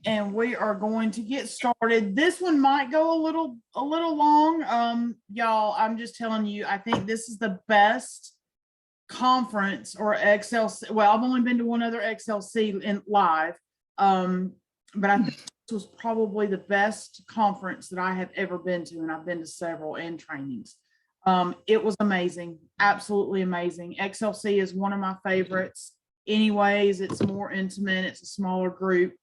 and we are going to get started. This one might go a little long. Y'all, I'm just telling you, I think this is the best conference or XLC. Well, I've only been to one other XLC in live. But I think this was probably the best conference that I have ever been to, and I've been to several and trainings. It was amazing, absolutely amazing. XLC is one of my favorites. Anyways, it's more intimate, it's a smaller group.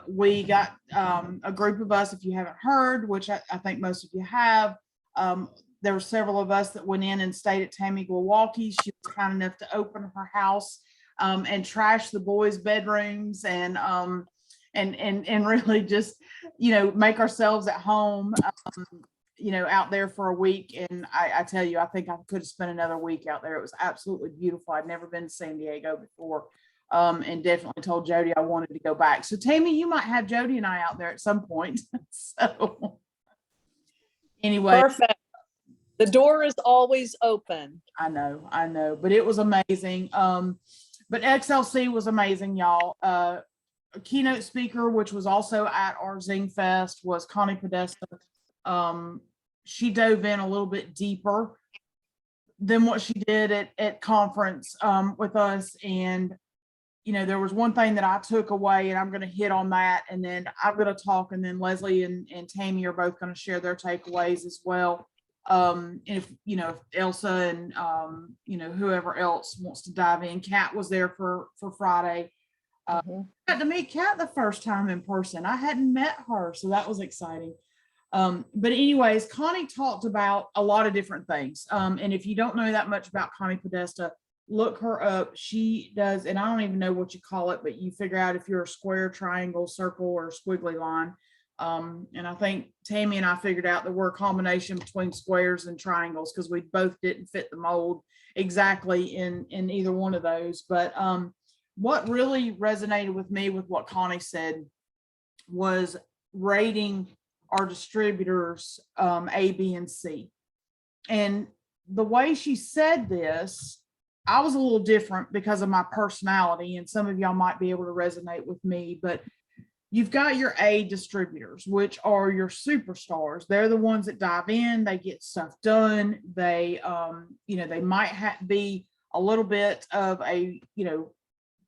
We got a group of us, if you haven't heard, which I think most of you have. There were several of us that went in and stayed at Tammy Milwaukee. She was kind enough to open her house and trash the boys' bedrooms and really just, make ourselves at home, out there for a week. And I tell you, I think I could have spent another week out there. It was absolutely beautiful. I'd never been to San Diego before, and definitely told Jody I wanted to go back. So Tammy, you might have Jody and I out there at some point. So anyway. Perfect. The door is always open. I know, but it was amazing. But XLC was amazing, y'all. A keynote speaker, which was also at our Zing Fest, was Connie Podesta. She dove in a little bit deeper than what she did at conference with us. And, there was one thing that I took away, and I'm going to hit on that, and then I'm going to talk, and then Leslie and Tammy are both going to share their takeaways as well. If Elsa and whoever else wants to dive in. Kat was there for Friday. I got to meet Kat the first time in person. I hadn't met her, so that was exciting. But anyways, Connie talked about a lot of different things. And if you don't know that much about Connie Podesta, look her up. She does, and I don't even know what you call it, but you figure out if you're a square, triangle, circle, or squiggly line. And I think Tammy and I figured out that we're a combination between squares and triangles, because we both didn't fit the mold exactly in either one of those. But what really resonated with me with what Connie said was rating our distributors A, B, and C. And the way she said this, I was a little different because of my personality, and some of y'all might be able to resonate with me, but you've got your A distributors, which are your superstars. They're the ones that dive in, they get stuff done. They, they might be a little bit of a,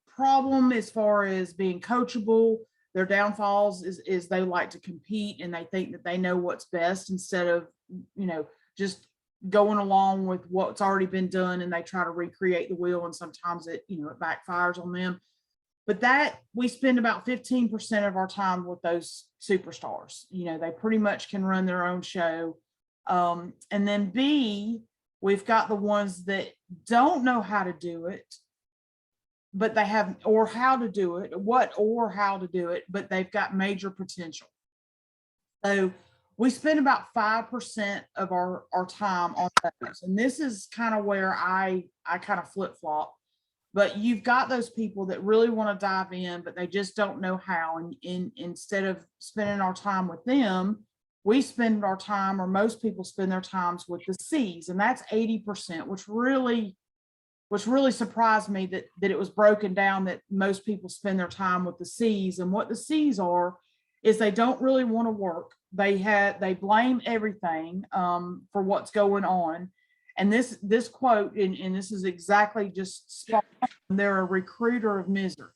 problem as far as being coachable. Their downfalls is they like to compete, and they think that they know what's best instead of, just going along with what's already been done, and they try to recreate the wheel, and sometimes it backfires on them. But that we spend about 15% of our time with those superstars. They pretty much can run their own show. And then B, we've got the ones that don't know how to do it, but they have, or how to do it, how to do it, but they've got major potential. So we spend about 5% of our time on those. And this is kind of where I kind of flip-flop. But you've got those people that really want to dive in, but they just don't know how. And instead of spending our time with them, we spend our time, or most people spend their times with the C's, and that's 80%, which really surprised me that it was broken down that most people spend their time with the C's. And what the C's are is they don't really want to work. They blame everything for what's going on. And this quote, and this is exactly just spot on, they're a recruiter of misery.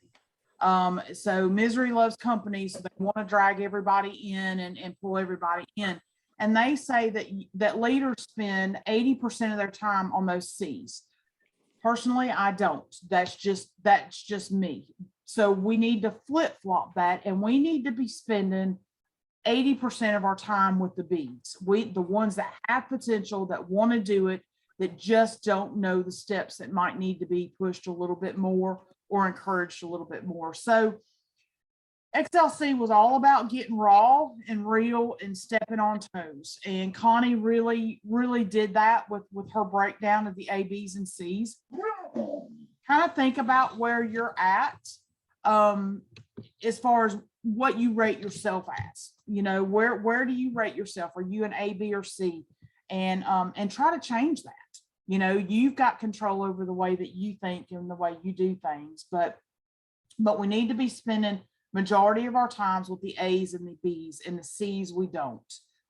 So misery loves company, so they want to drag everybody in and pull everybody in. And they say that leaders spend 80% of their time on those C's. Personally, I don't. That's just me. So we need to flip-flop that, and we need to be spending 80% of our time with the B's. The ones that have potential, that want to do it, that just don't know the steps that might need to be pushed a little bit more or encouraged a little bit more. So XLC was all about getting raw and real and stepping on toes. And Connie really, really did that with her breakdown of the A, B's, and C's. Kind of think about where you're at as far as what you rate yourself as. Where do you rate yourself? Are you an A, B, or C? And try to change that. You've got control over the way that you think and the way you do things, but we need to be spending majority of our times with the A's and the B's, and the C's we don't,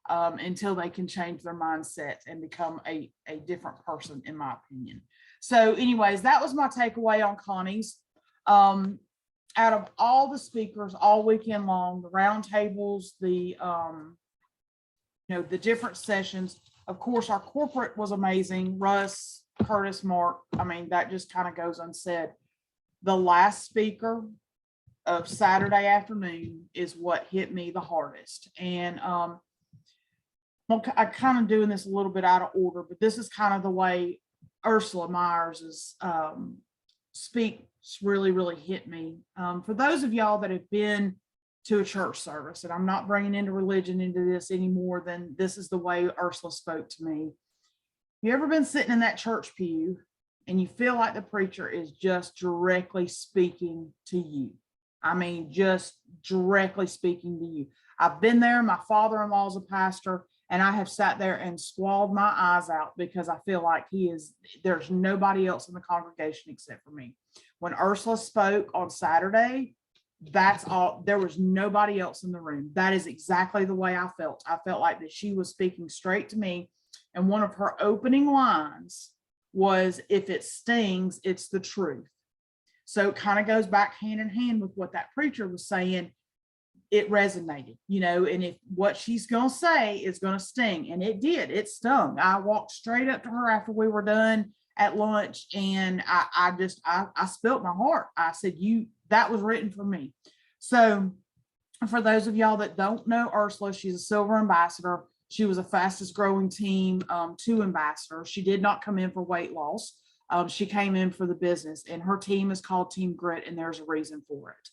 until they can change their mindset and become a different person, in my opinion. So anyways, that was my takeaway on Connie's. Out of all the speakers all weekend long, the roundtables, the the different sessions, of course, our corporate was amazing. Russ, Curtis, Mark, I mean, that just kind of goes unsaid. The last speaker of Saturday afternoon is what hit me the hardest. And I kind of doing this a little bit out of order, but this is kind of the way Ursula Myers's speak really hit me. For those of y'all that have been to a church service, and I'm not bringing into religion into this any more than this is the way Ursula spoke to me. You ever been sitting in that church pew and you feel like the preacher is just directly speaking to you? I mean, just directly speaking to you. I've been there. My father-in-law is a pastor, and I have sat there and squalled my eyes out because I feel like there's nobody else in the congregation except for me. When Ursula spoke on Saturday, that's all. There was nobody else in the room. That is exactly the way I felt. I felt like that she was speaking straight to me. And one of her opening lines was, "If it stings, it's the truth." So it kind of goes back hand in hand with what that preacher was saying. It resonated, and if what she's going to say is going to sting, and it did, it stung. I walked straight up to her after we were done at lunch, and I spilt my heart. I said, that was written for me. So for those of y'all that don't know Ursula, she's a silver ambassador. She was a fastest growing team 2 ambassador. She did not come in for weight loss. She came in for the business, and her team is called Team Grit, and there's a reason for it.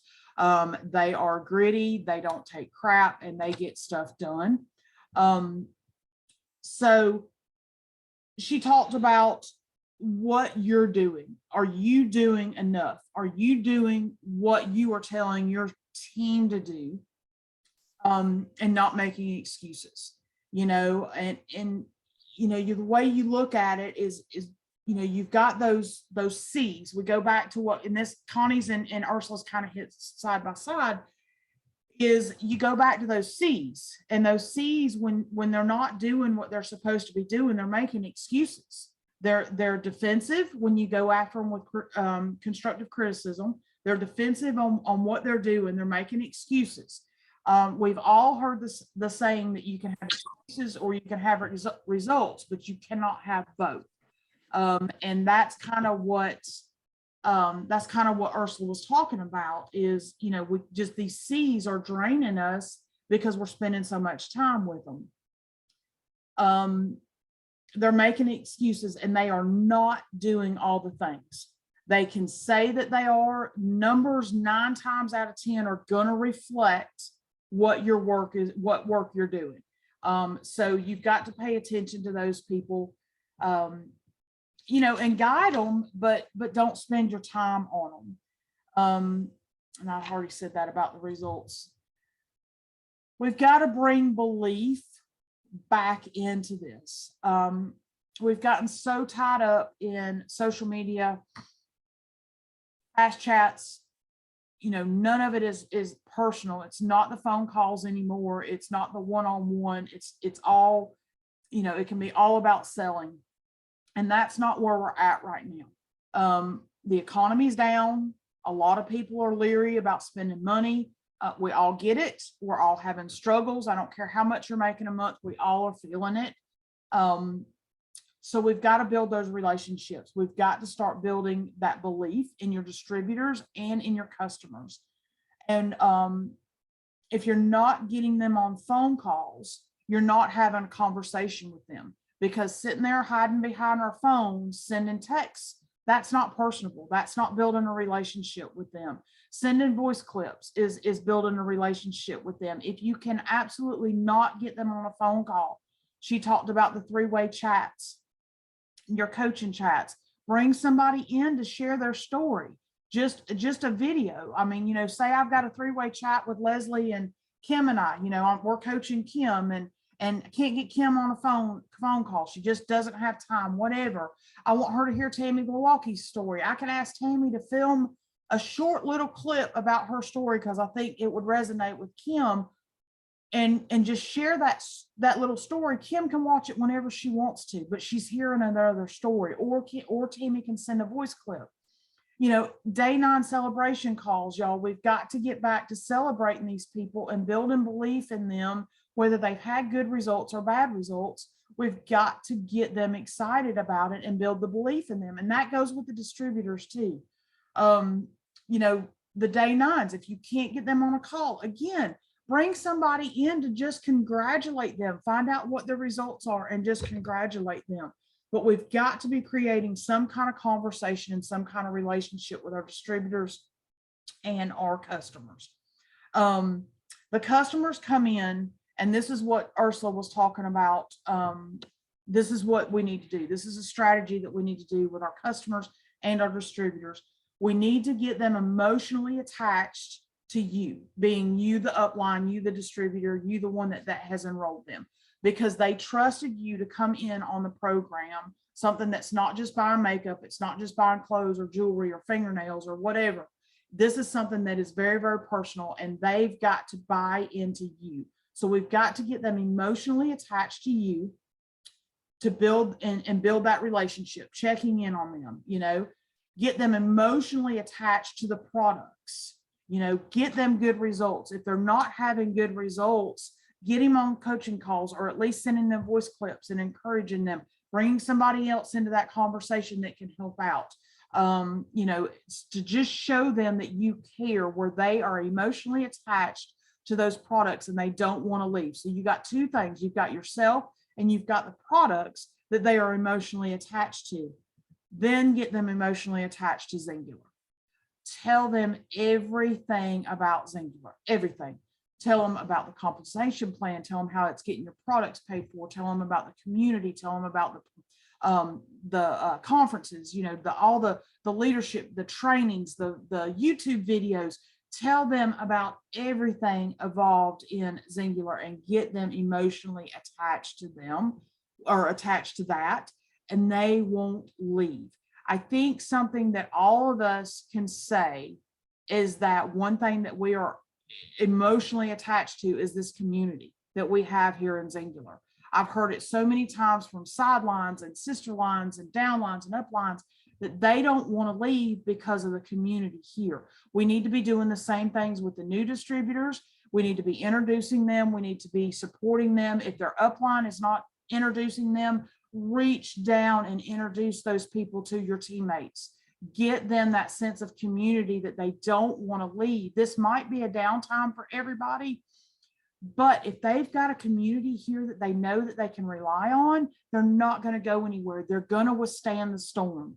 They are gritty, they don't take crap, and they get stuff done. So she talked about what you're doing. Are you doing enough? Are you doing what you are telling your team to do, and not making excuses? The way you look at it is you've got those C's. We go back to what in this Connie's and Ursula's kind of hits side by side, is you go back to those C's, and those C's, when they're not doing what they're supposed to be doing, they're making excuses. They're defensive when you go after them with constructive criticism. They're defensive on what they're doing. They're making excuses. We've all heard the saying that you can have excuses or you can have results, but you cannot have both. And that's kind of what Ursula was talking about is, we just, these C's are draining us because we're spending so much time with them. They're making excuses, and they are not doing all the things. They can say that they are. Numbers 9 times out of 10 are going to reflect what your work is, what work you're doing. So you've got to pay attention to those people, and guide them, but don't spend your time on them. And I've already said that about the results. We've got to bring belief back into this. We've gotten so tied up in social media, fast chats, none of it is personal. It's not the phone calls anymore. It's not the one-on-one. It's all, it can be all about selling. And that's not where we're at right now. The economy's down. A lot of people are leery about spending money. We all get it. We're all having struggles. I don't care how much you're making a month. We all are feeling it. So we've got to build those relationships. We've got to start building that belief in your distributors and in your customers. And if you're not getting them on phone calls, you're not having a conversation with them, because sitting there hiding behind our phones, sending texts, that's not personable. That's not building a relationship with them. Sending voice clips is building a relationship with them. If you can absolutely not get them on a phone call, she talked about the 3-way chats, your coaching chats. Bring somebody in to share their story. Just a video. I mean, say I've got a 3-way chat with Leslie and Kim and I, we're coaching Kim, and I can't get Kim on a phone call. She just doesn't have time, whatever. I want her to hear Tammy Milwaukee's story. I can ask Tammy to film a short little clip about her story, because I think it would resonate with Kim, and just share that little story. Kim can watch it whenever she wants to, but she's hearing another story, or Tammy can send a voice clip. You know, day 9 celebration calls, y'all. We've got to get back to celebrating these people and building belief in them, whether they've had good results or bad results. We've got to get them excited about it and build the belief in them. And that goes with the distributors too. You know, the day 9s, if you can't get them on a call, again, bring somebody in to just congratulate them, find out what the results are and just congratulate them. But we've got to be creating some kind of conversation and some kind of relationship with our distributors and our customers. The customers come in, and this is what Ursula was talking about. This is what we need to do. This is a strategy that we need to do with our customers and our distributors. We need to get them emotionally attached to you, being you, the upline, you, the distributor, you, the one that has enrolled them, because they trusted you to come in on the program, something that's not just buying makeup, it's not just buying clothes or jewelry or fingernails or whatever. This is something that is very, very personal, and they've got to buy into you. So we've got to get them emotionally attached to you to build and build that relationship, checking in on them, you know, get them emotionally attached to the products, you know, get them good results. If they're not having good results, get them on coaching calls, or at least sending them voice clips and encouraging them, bringing somebody else into that conversation that can help out. You know, to just show them that you care, where they are emotionally attached to those products and they don't want to leave. So you got 2 things. You've got yourself and you've got the products that they are emotionally attached to. Then get them emotionally attached to Zingular. Tell them everything about Zingular, everything. Tell them about the compensation plan, tell them how it's getting your products paid for, tell them about the community, tell them about the conferences, you know, all the leadership, the trainings, the YouTube videos. Tell them about everything involved in Zingular and get them emotionally attached to them, or attached to that, and they won't leave. I think something that all of us can say is that one thing that we are emotionally attached to is this community that we have here in Zingular. I've heard it so many times from sidelines and sister lines and downlines and uplines that they don't want to leave because of the community here. We need to be doing the same things with the new distributors. We need to be introducing them. We need to be supporting them. If their upline is not introducing them, reach down and introduce those people to your teammates. Get them that sense of community that they don't want to leave. This might be a downtime for everybody, but if they've got a community here that they know that they can rely on, they're not going to go anywhere. They're going to withstand the storm.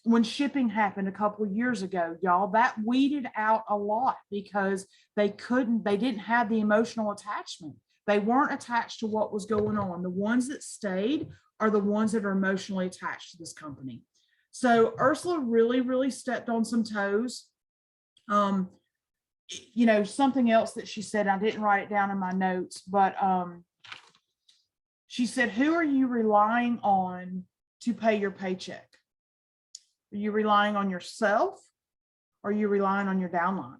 When shipping happened a couple of years ago, y'all, that weeded out a lot because they didn't have the emotional attachment. They weren't attached to what was going on. The ones that stayed are the ones that are emotionally attached to this company. So Ursula really, really stepped on some toes. You know, something else that she said, I didn't write it down in my notes, but she said, who are you relying on to pay your paycheck? Are you relying on yourself? Or are you relying on your downline?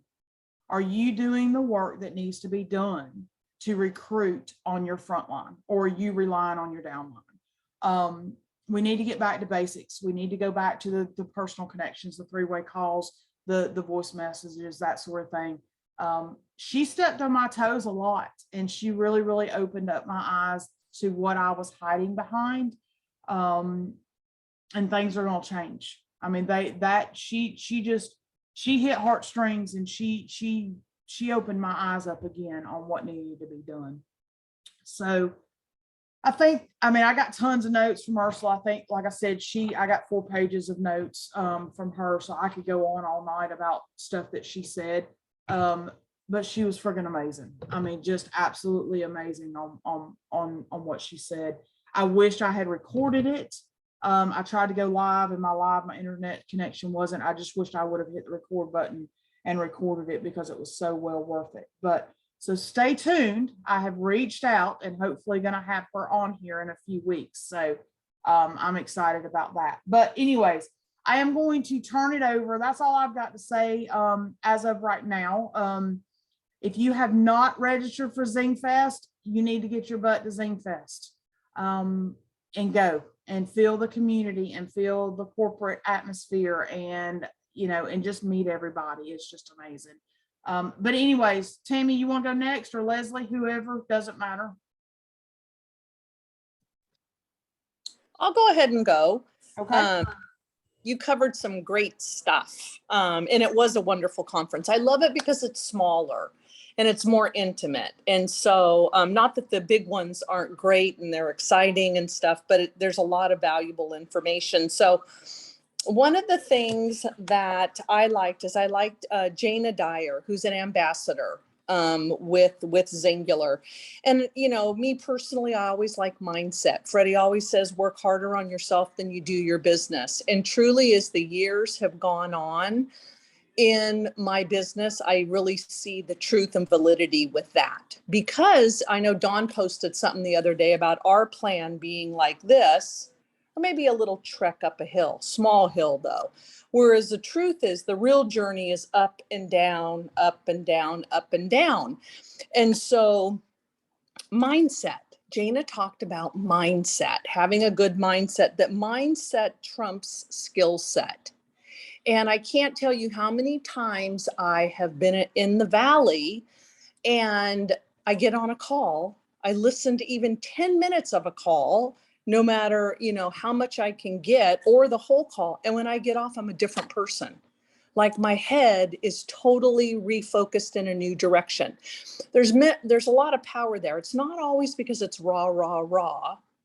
Are you doing the work that needs to be done to recruit on your front line, or are you relying on your downline? We need to get back to basics. We need to go back to the personal connections, the 3-way calls, the voice messages, that sort of thing. She stepped on my toes a lot, and she really, really opened up my eyes to what I was hiding behind. And things are going to change. I mean, she hit heartstrings, and she opened my eyes up again on what needed to be done. So I mean, I got tons of notes from Ursula. I think, like I said, I got 4 pages of notes from her, so I could go on all night about stuff that she said. But she was friggin' amazing. I mean, just absolutely amazing on what she said. I wish I had recorded it. I tried to go live, and my internet connection wasn't. I just wished I would have hit the record button and recorded it, because it was so well worth it. But so stay tuned. I have reached out and hopefully going to have her on here in a few weeks. So I'm excited about that. But anyways, I am going to turn it over. That's all I've got to say as of right now. If you have not registered for Zing Fest, you need to get your butt to Zing Fest and go and feel the community and feel the corporate atmosphere and, you know, and just meet everybody. It's just amazing. But anyways, Tammy, you want to go next, or Leslie, whoever, doesn't matter. I'll go ahead and go. Okay. You covered some great stuff. And it was a wonderful conference. I love it because it's smaller and it's more intimate. And so not that the big ones aren't great and they're exciting and stuff, but there's a lot of valuable information. So one of the things that I liked is I liked Jana Dyer, who's an ambassador with Zingular. And, you know, me personally, I always like mindset. Freddie always says, work harder on yourself than you do your business. And truly, as the years have gone on in my business, I really see the truth and validity with that. Because I know Dawn posted something the other day about our plan being like this, or maybe a little trek up a hill, small hill though. Whereas the truth is the real journey is up and down, up and down, up and down. And so mindset, Jana talked about mindset, having a good mindset, that mindset trumps skill set. And I can't tell you how many times I have been in the valley and I get on a call. I listen to even 10 minutes of a call, no matter, you know, how much I can get, or the whole call. And when I get off, I'm a different person. Like my head is totally refocused in a new direction. There's a lot of power there. It's not always because it's raw,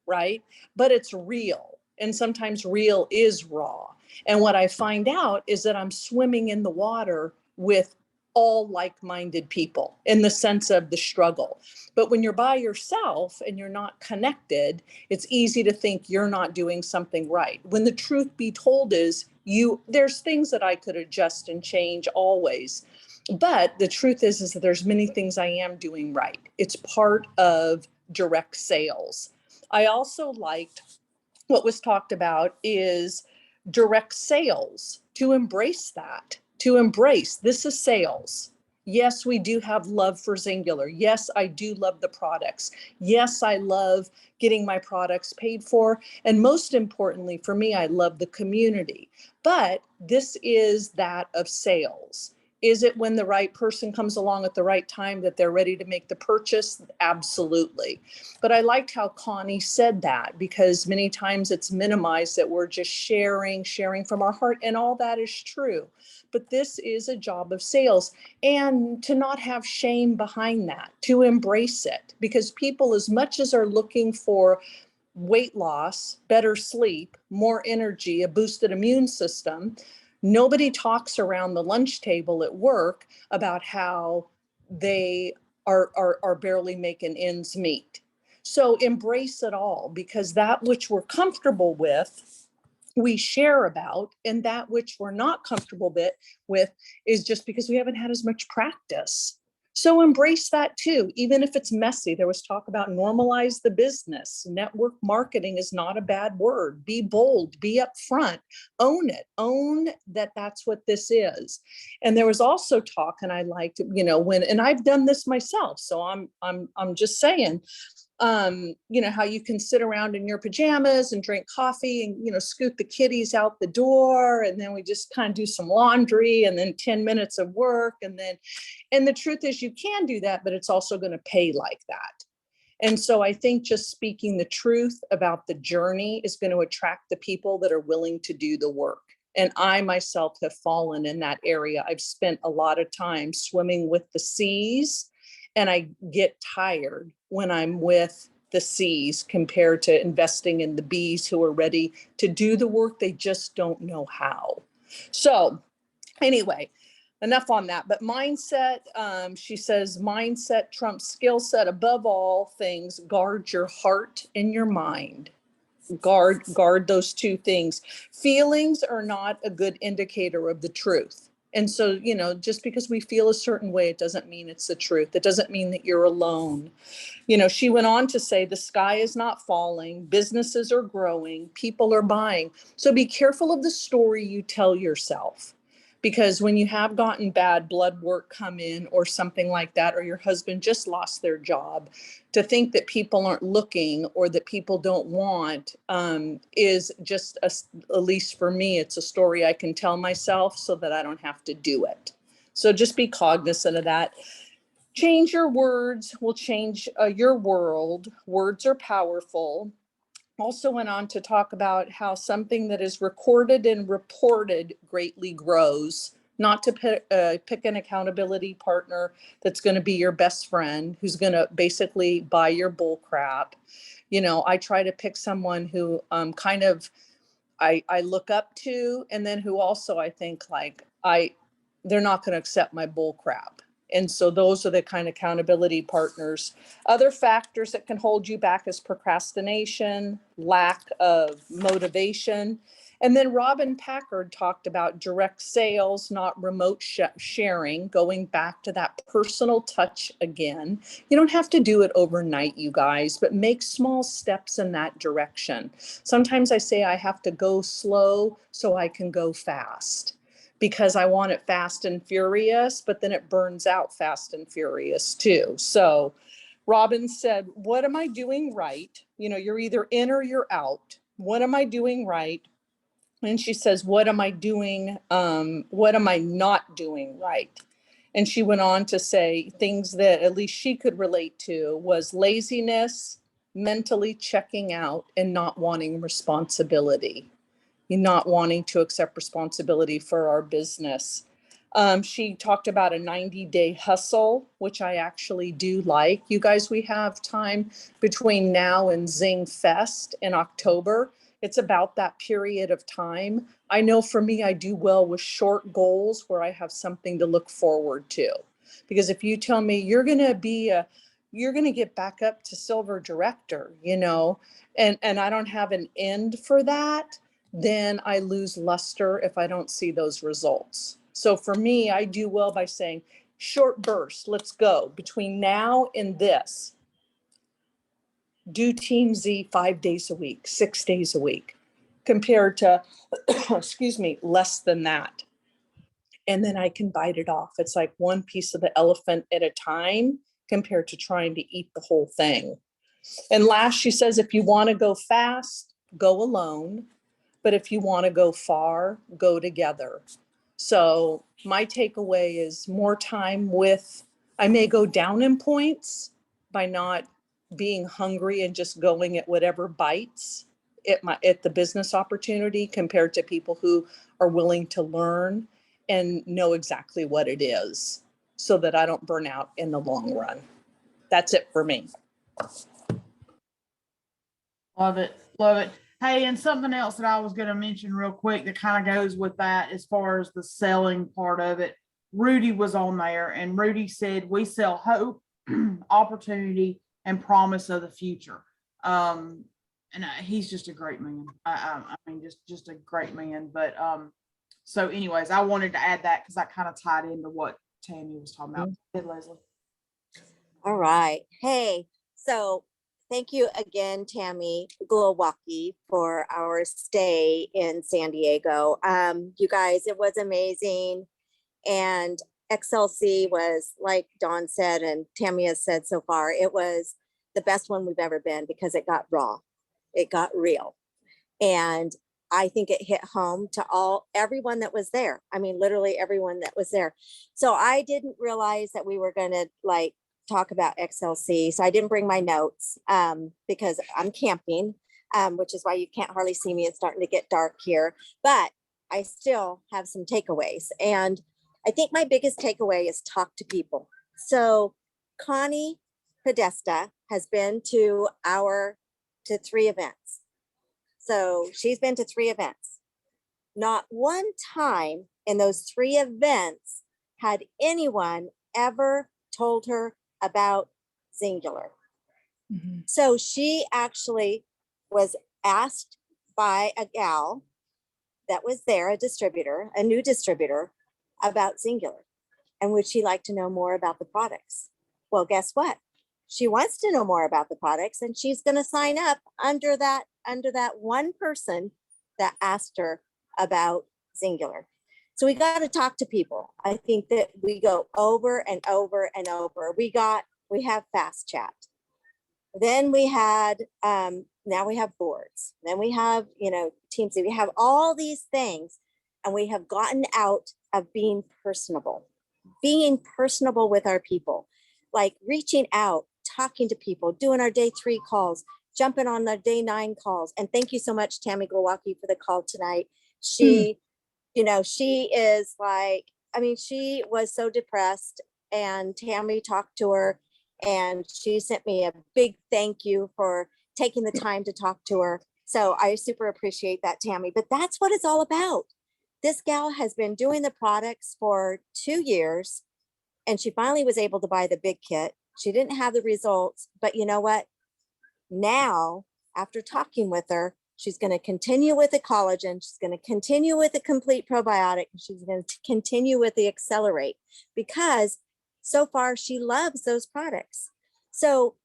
right? But it's real. And sometimes real is raw. And what I find out is that I'm swimming in the water with all like-minded people in the sense of the struggle. But when you're by yourself and you're not connected, it's easy to think you're not doing something right. When the truth be told is there's things that I could adjust and change always. But the truth is that there's many things I am doing right. It's part of direct sales. I also liked what was talked about is direct sales, to embrace that, to embrace this is sales. Yes, we do have love for Zingular. Yes, I do love the products. Yes, I love getting my products paid for. And most importantly for me, I love the community. But this is that of sales. Is it when the right person comes along at the right time that they're ready to make the purchase? Absolutely. But I liked how Connie said that, because many times it's minimized that we're just sharing from our heart, and all that is true. But this is a job of sales, and to not have shame behind that, to embrace it, because people, as much as are looking for weight loss, better sleep, more energy, a boosted immune system, nobody talks around the lunch table at work about how they are barely making ends meet. So embrace it all, because that which we're comfortable with, we share about, and that which we're not comfortable with is just because we haven't had as much practice. So embrace that too, even if it's messy. There was talk about normalize the business. Network marketing is not a bad word. Be bold, be upfront, own it, own that that's what this is. And there was also talk, and I liked, you know, and I've done this myself. So I'm just saying, you know, how you can sit around in your pajamas and drink coffee and, you know, scoot the kitties out the door. And then we just kind of do some laundry and then 10 minutes of work. And the truth is you can do that, but it's also going to pay like that. And so I think just speaking the truth about the journey is going to attract the people that are willing to do the work. And I myself have fallen in that area. I've spent a lot of time swimming with the seas, and I get tired when I'm with the seas compared to investing in the bees who are ready to do the work. They just don't know how. So anyway, enough on that. But mindset, she says, mindset trumps skill set. Above all things, guard your heart and your mind. Guard those two things. Feelings are not a good indicator of the truth. And so, you know, just because we feel a certain way, it doesn't mean it's the truth. It doesn't mean that you're alone. You know, she went on to say, the sky is not falling, businesses are growing, people are buying. So be careful of the story you tell yourself. Because when you have gotten bad blood work come in or something like that, or your husband just lost their job, to think that people aren't looking or that people don't want is just, at least for me, it's a story I can tell myself so that I don't have to do it. So just be cognizant of that. Change your words will change your world. Words are powerful. Also went on to talk about how something that is recorded and reported greatly grows. Not to pick an accountability partner that's going to be your best friend, who's going to basically buy your bull crap. You know, I try to pick someone who kind of I look up to, and then who also I think like they're not going to accept my bull crap. And so those are the kind of accountability partners. Other factors that can hold you back is procrastination, lack of motivation. And then Robin Packard talked about direct sales, not remote sharing, going back to that personal touch again. You don't have to do it overnight, you guys, but make small steps in that direction. Sometimes I say I have to go slow so I can go fast, because I want it fast and furious, but then it burns out fast and furious too. So Robin said, what am I doing right? You know, you're either in or you're out. What am I doing right? And she says, what am I doing? What am I not doing right? And she went on to say things that at least she could relate to was laziness, mentally checking out, and not wanting responsibility. Not wanting to accept responsibility for our business. She talked about a 90-day hustle, which I actually do like. You guys, we have time between now and Zing Fest in October. It's about that period of time. I know for me, I do well with short goals where I have something to look forward to. Because if you tell me you're going to get back up to silver director, you know, and I don't have an end for that, then I lose luster if I don't see those results. So for me, I do well by saying short bursts, let's go. Between now and this, do Team Z 5 days a week, 6 days a week, compared to, excuse me, less than that. And then I can bite it off. It's like one piece of the elephant at a time compared to trying to eat the whole thing. And last, she says, if you want to go fast, go alone. But if you want to go far, go together. So my takeaway is more time with, I may go down in points by not being hungry and just going at whatever bites at the business opportunity, compared to people who are willing to learn and know exactly what it is, so that I don't burn out in the long run. That's it for me. Love it. Love it. Hey, and something else that I was going to mention real quick that kind of goes with that as far as the selling part of it. Rudy was on there, and Rudy said, we sell hope, opportunity, and promise of the future. And he's just a great man. I mean, just a great man. But so anyways, I wanted to add that because that kind of tied into what Tammy was talking about. Hey, Leslie. All right. Hey, so thank you again, Tammy Glowacki, for our stay in San Diego. You guys, it was amazing. And XLC was, like Dawn said, and Tammy has said so far, it was the best one we've ever been because it got raw. It got real. And I think it hit home to everyone that was there. I mean, literally everyone that was there. So I didn't realize that we were going to talk about XLC. So I didn't bring my notes because I'm camping, which is why you can't hardly see me. It's starting to get dark here, but I still have some takeaways. And I think my biggest takeaway is talk to people. So Connie Podesta has been to 3 events. So she's been to 3 events. Not one time in those 3 events had anyone ever told her about Singular. Mm-hmm. So she actually was asked by a gal that was there, a distributor, a new distributor, about Singular? And would she like to know more about the products? Well, guess what? She wants to know more about the products, and she's going to sign up under that one person that asked her about Singular. So we got to talk to people. I think that we go over and over and over. We have fast chat. Then we had, now we have boards. Then we have, teams. We have all these things, and we have gotten out of being personable with our people, like reaching out, talking to people, doing our day 3 calls, jumping on the day 9 calls. And thank you so much, Tammy Glowacki, for the call tonight. She is like, she was so depressed, and Tammy talked to her, and she sent me a big thank you for taking the time to talk to her. So I super appreciate that, Tammy. But that's what it's all about. This gal has been doing the products for 2 years, and she finally was able to buy the big kit. She didn't have the results, but you know what? Now, after talking with her, she's going to continue with the collagen. She's going to continue with the complete probiotic. She's going to continue with the accelerate, because so far she loves those products. So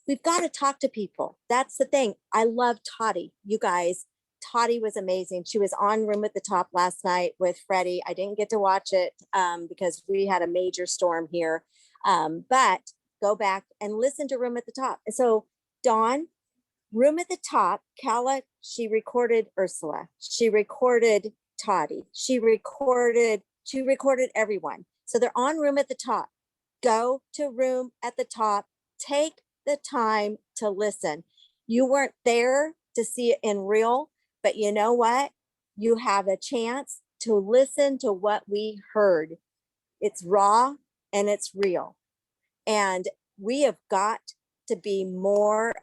we've got to talk to people. That's the thing. I love Toddy. You guys, Toddy was amazing. She was on Room at the Top last night with Freddie. I didn't get to watch it because we had a major storm here. But go back and listen to Room at the Top. And so Dawn, Room at the Top, Kala, she recorded Ursula. She recorded Toddy. She recorded everyone. So they're on Room at the Top. Go to Room at the Top. Take the time to listen. You weren't there to see it in real, but you know what? You have a chance to listen to what we heard. It's raw and it's real. And we have got to be more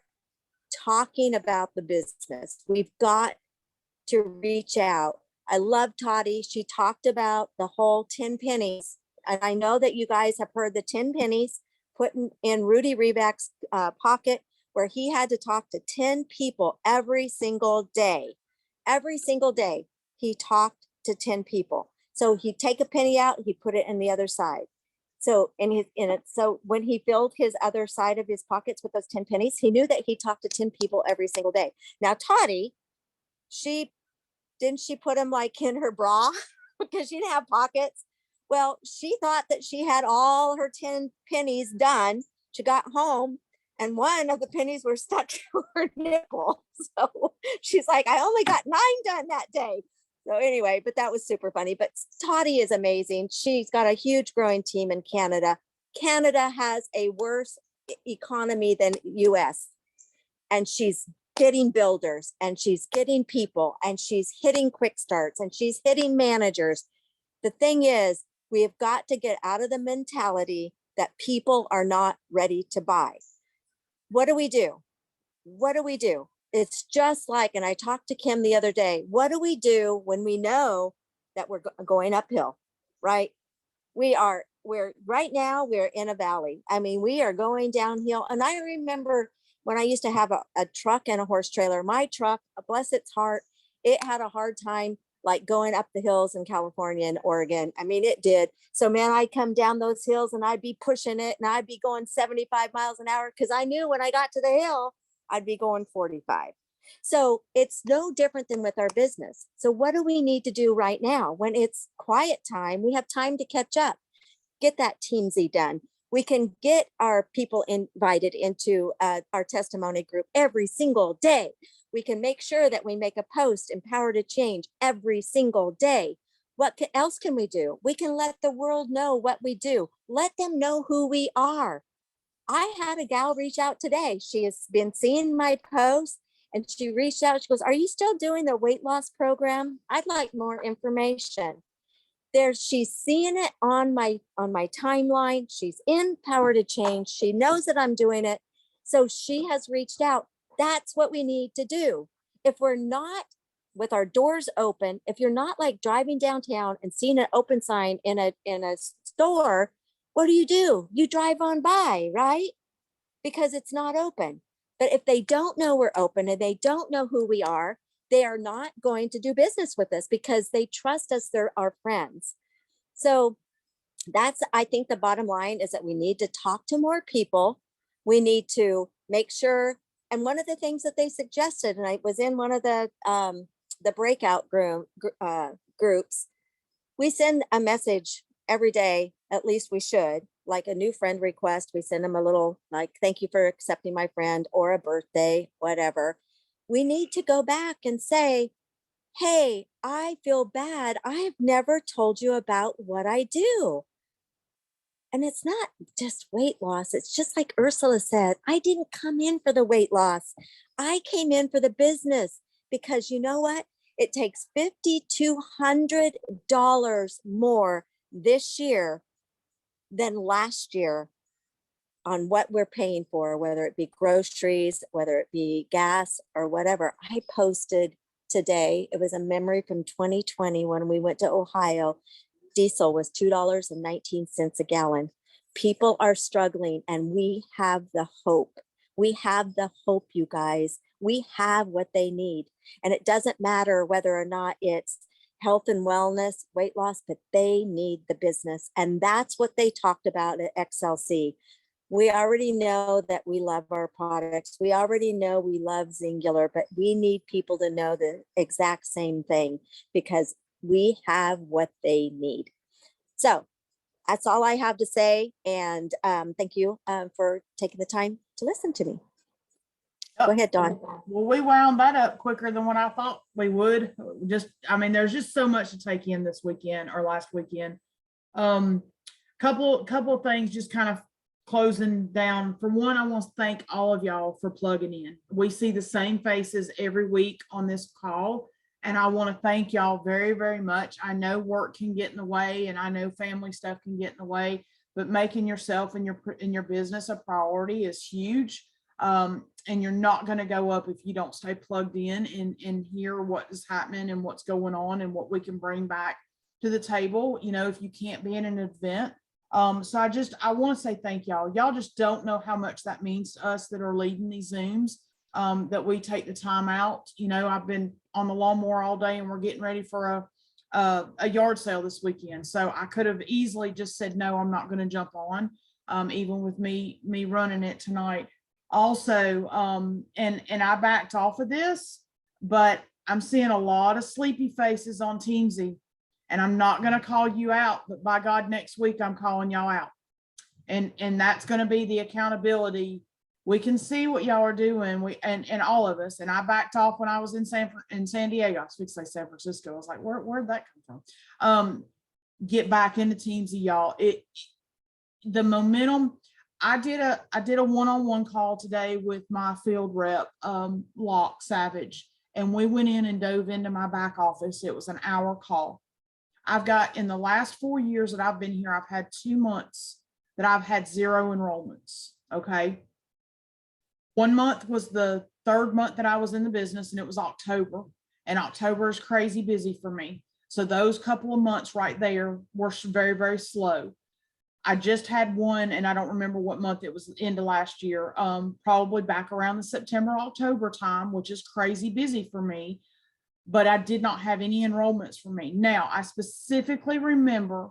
talking about the business. We've got to reach out. I love Toddy. She talked about the whole 10 pennies. And I know that you guys have heard the 10 pennies put in Rudy Reback's pocket, where he had to talk to 10 people every single day. Every single day, he talked to 10 people. So he'd take a penny out, he'd put it in the other side. So so when he filled his other side of his pockets with those 10 pennies, he knew that he talked to 10 people every single day. Now, Toddy, she put them like in her bra because she didn't have pockets. Well, she thought that she had all her 10 pennies done. She got home and one of the pennies were stuck to her nipple. So she's like, I only got 9 done that day. So anyway, but that was super funny. But Toddy is amazing. She's got a huge growing team in Canada. Canada has a worse economy than US. And she's getting builders, and she's getting people, and she's hitting quick starts, and she's hitting managers. The thing is, we have got to get out of the mentality that people are not ready to buy. What do we do? What do we do? It's just like, and I talked to Kim the other day, what do we do when we know that we're going uphill, right? We're right now, we're in a valley. I mean, we are going downhill. And I remember when I used to have a truck and a horse trailer, my truck, bless its heart, it had a hard time like going up the hills in California and Oregon. I mean, it did. So man, I'd come down those hills and I'd be pushing it, and I'd be going 75 miles an hour because I knew when I got to the hill, I'd be going 45. So it's no different than with our business. So what do we need to do right now? When it's quiet time, we have time to catch up, get that Teamsy done. We can get our people invited into our testimony group every single day. We can make sure that we make a post, Empower to Change, every single day. What else can we do? We can let the world know what we do. Let them know who we are. I had a gal reach out today. She has been seeing my posts, and she reached out. She goes, are you still doing the weight loss program? I'd like more information. She's seeing it on my timeline. She's in Power to Change. She knows that I'm doing it. So she has reached out. That's what we need to do. If we're not with our doors open, if you're not like driving downtown and seeing an open sign in a store, what do? You drive on by, right? Because it's not open. But if they don't know we're open and they don't know who we are, they are not going to do business with us because they trust us. They're our friends. So that's, I think the bottom line is that we need to talk to more people. We need to make sure, and one of the things that they suggested, and I was in one of the breakout groups, we send a message every day, at least we should, like a new friend request. We send them a little like, thank you for accepting my friend, or a birthday, whatever. We need to go back and say, hey, I feel bad. I have never told you about what I do. And it's not just weight loss. It's just like Ursula said, I didn't come in for the weight loss. I came in for the business, because you know what? It takes $5,200 more this year than last year on what we're paying for, whether it be groceries, whether it be gas or whatever. I posted today, it was a memory from 2020 when we went to Ohio. Diesel was $2.19 a gallon. People are struggling, and we have the hope. We have the hope, you guys. We have what they need. And it doesn't matter whether or not it's health and wellness, weight loss, but they need the business. And that's what they talked about at XLC. We already know that we love our products. We already know we love Singular, but we need people to know the exact same thing, because we have what they need. So that's all I have to say. And thank you for taking the time to listen to me. Go ahead, Dawn. Well, we wound that up quicker than what I thought we would. I mean, there's just so much to take in this weekend or last weekend. Couple of things just kind of closing down. For one, I want to thank all of y'all for plugging in. We see the same faces every week on this call, and I want to thank y'all very, very much. I know work can get in the way, and I know family stuff can get in the way, but making yourself and your business a priority is huge. And you're not going to go up if you don't stay plugged in and hear what is happening and what's going on and what we can bring back to the table, you know, if you can't be in an event. So I want to say thank y'all. Y'all just don't know how much that means to us that are leading these Zooms, that we take the time out. You know, I've been on the lawnmower all day, and we're getting ready for a yard sale this weekend. So I could have easily just said, no, I'm not going to jump on, even with me running it tonight. Also, and I backed off of this, but I'm seeing a lot of sleepy faces on Teamsy, and I'm not going to call you out, but by God, next week I'm calling y'all out. And that's going to be the accountability. We can see what y'all are doing. And all of us, and I backed off when I was in San Diego. I was fixing to say San Francisco. I was like, where'd that come from? Get back into Teamsy, y'all. The momentum. I did a one-on-one call today with my field rep, Locke Savage, and we went in and dove into my back office. It was an hour call. I've got, in the last 4 years that I've been here, I've had 2 months that I've had 0 enrollments. Okay. 1 month was the 3rd month that I was in the business, and it was October, and October is crazy busy for me. So those couple of months right there were very, very slow. I just had one, and I don't remember what month it was, into last year, probably back around the September, October time, which is crazy busy for me, but I did not have any enrollments for me. Now, I specifically remember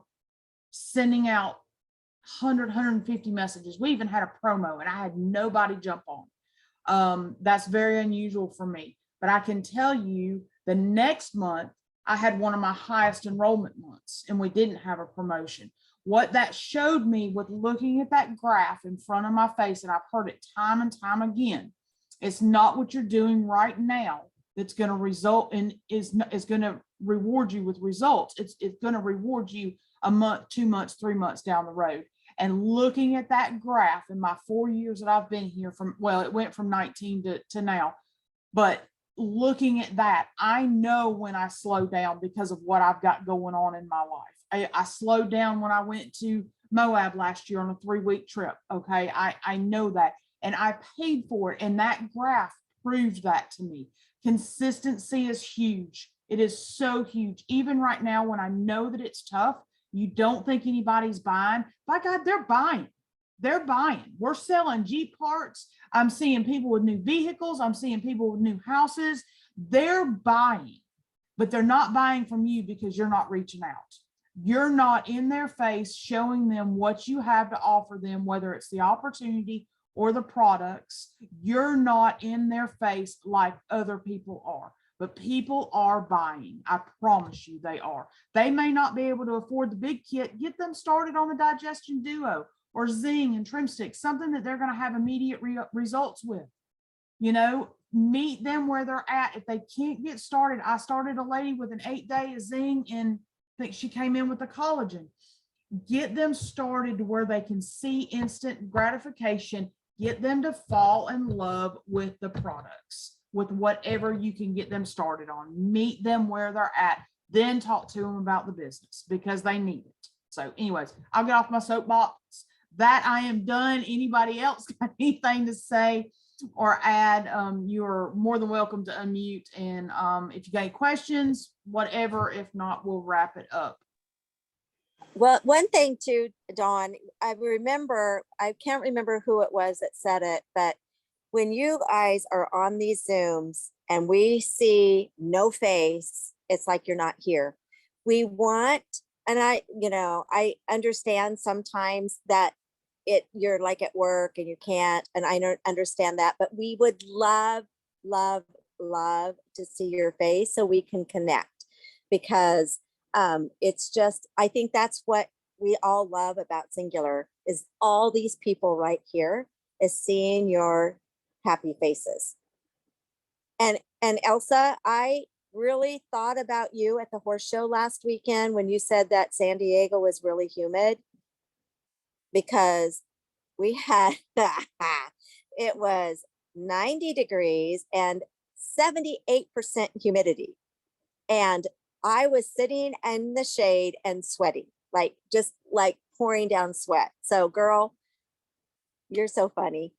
sending out 150 messages. We even had a promo, and I had nobody jump on. That's very unusual for me, but I can tell you the next month, I had one of my highest enrollment months, and we didn't have a promotion. What that showed me with looking at that graph in front of my face, and I've heard it time and time again, it's not what you're doing right now that's going to result in is going to reward you with results. It's going to reward you a month, 2 months, 3 months down the road. And looking at that graph in my 4 years that I've been here, it went from 19 to now, but looking at that, I know when I slow down because of what I've got going on in my life. I slowed down when I went to Moab last year on a 3-week trip. Okay. I know that, and I paid for it. And that graph proved that to me. Consistency is huge. It is so huge. Even right now, when I know that it's tough, you don't think anybody's buying. By God, they're buying. They're buying. We're selling Jeep parts. I'm seeing people with new vehicles. I'm seeing people with new houses. They're buying, but they're not buying from you because you're not reaching out. You're not in their face showing them what you have to offer them, whether it's the opportunity or the products. You're not in their face like other people are, but people are buying. I promise you they are. They may not be able to afford the big kit. Get them started on the Digestion Duo or Zing and Trim Sticks, something that they're going to have immediate results with. You know, meet them where they're at. If they can't get started, I started a lady with an 8-day Zing, and I think she came in with the collagen. Get them started to where they can see instant gratification. Get them to fall in love with the products, with whatever you can get them started on. Meet them where they're at, then talk to them about the business because they need it. So anyways, I'll get off my soapbox. That I am done. Anybody else got anything to say or add? You're more than welcome to unmute. And if you got any questions, whatever. If not, we'll wrap it up. Well, one thing too, Dawn, I can't remember who it was that said it, but when you guys are on these Zooms and we see no face, it's like you're not here. We want, and I understand sometimes that you're like at work and you can't, and I don't understand that, but we would love to see your face so we can connect, because it's just, I think that's what we all love about Singular, is all these people right here, is seeing your happy faces. And Elsa, I really thought about you at the horse show last weekend when you said that San Diego was really humid, because we had, it was 90 degrees and 78% humidity. And I was sitting in the shade and sweating, like just like pouring down sweat. So girl, you're so funny.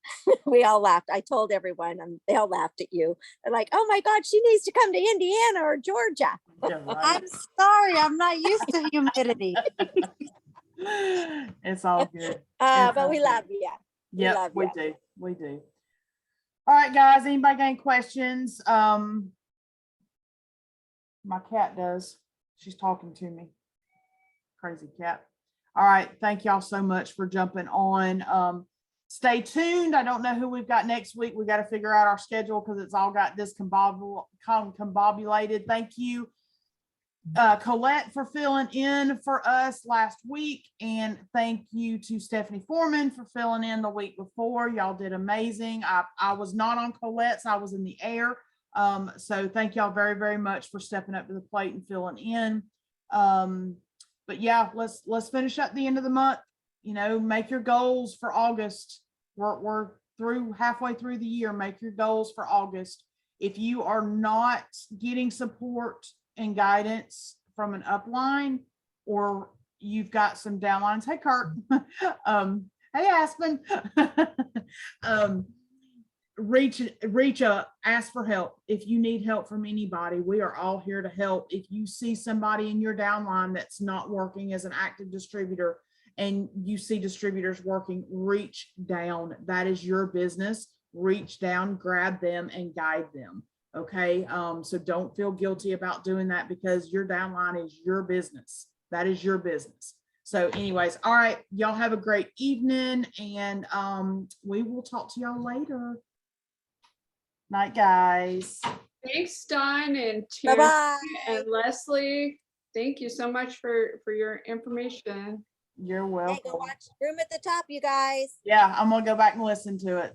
We all laughed. I told everyone, and they all laughed at you. They're like, oh my God, she needs to come to Indiana or Georgia. Yeah, right. I'm sorry, I'm not used to humidity. It's all good. But we love you. Yeah, we ya. do. We do. All right, guys. Anybody got any questions? My cat does. She's talking to me. Crazy cat. All right. Thank y'all so much for jumping on. Stay tuned. I don't know who we've got next week. We got to figure out our schedule because it's all got discombobulated. Thank you, Colette, for filling in for us last week. And thank you to Stephanie Foreman for filling in the week before. Y'all did amazing. I was not on Colette's. I was in the air. So thank y'all very, very much for stepping up to the plate and filling in. But yeah, let's finish up the end of the month. You know, make your goals for August. We're through halfway through the year. Make your goals for August. If you are not getting support and guidance from an upline, or you've got some downlines, hey Kurt, hey Aspen, reach up, ask for help. If you need help from anybody, we are all here to help. If you see somebody in your downline that's not working as an active distributor and you see distributors working, reach down. That is your business. Reach down, grab them and guide them. Okay. So don't feel guilty about doing that, because your downline is your business. That is your business. So anyways, all right, y'all have a great evening, and we will talk to y'all later. Night, guys. Thanks, Dawn and Bye Terry bye. and Leslie. Thank you so much for your information. You're Hey, welcome. go watch Room at the Top, you guys. Yeah, I'm gonna go back and listen to it.